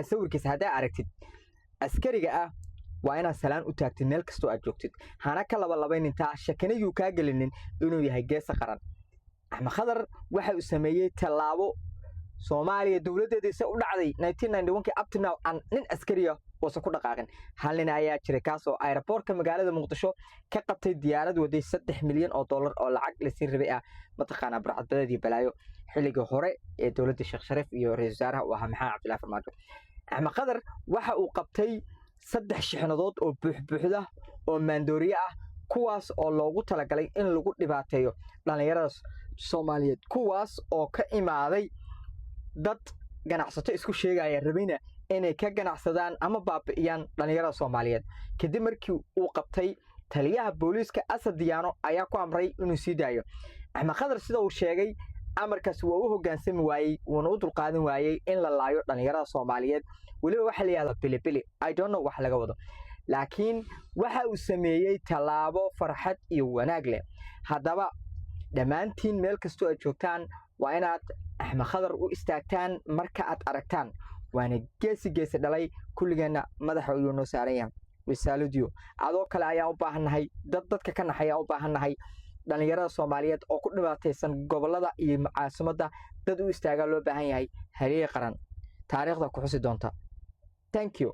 sawirkiisa haddaa aragtid askariga ah waa inaad salaan u taagtid meel kastoo aad joogtid hana ka labalabeynin taa shakinayuu kaa gelinin inuu yahay geesa qaran Axmed Khadar waxa uu sameeyay talaabo Soomaaliya dawladeediisa u dhacday 1991 up to now an nin askariya oo ku dhaqaaqin hal nin ayaa jiray kaas oo airportka magaalada Muqdisho ka qabtay diyaarad waday 3 milyan oo dollar oo lacag la siin rabay mataqaana barcadbadeedii balaayo xilliga hore ee dawladda Sheekh Sharif iyo ra'iisul wasaaraha oo ahaa Maxamed Cabdullaahi Farmaajo Axmed Khadar waxa uu qabtay 3 shixnadood oo buuxbuuxda oo maandooriye ah kuwaas oo loogu talagalay in lagu dhibaateeyo dhalinyarada Soomaaliyeed kuwaas oo ka imaaday dad ganacsato isku sheegaya rabayna inay ka ganacsadaan ama baabi'iyaan dhalinyarada Soomaaliyeed kadib markii uu qabtay taliyaha booliiska Asad Diyaano ayaa ku amray inuu sii daayo Axmed Khadar sida uu sheegay amarkaas waa uu hogaansami waayay wuuna u dulqaadan waayay in la laayo dhalinyarada Soomaaliyeed waliba waxa la yiraahdaa bilibili I don't know wax laga wado laakiin waxa uu sameeyay talaabo farxad iyo wanaag leh hadaba dhamaantiin meel kastoo aad joogtaan waa inaad Axmed Khadar u istaagtaan marka aad aragtaan waana geesi dhalay kulligeena madaxa uu noo saaran yahay wisaaludiyo adoo kale ayaa u baahanahay dadka ka naxaya u baahanahay dhalinyarada Soomaaliyeed oo ku dhibaataysan gobolada iyo caasimadda dad u istaaga loo baahan yahay haliye qaran taariikhda ku xusi doonta thank you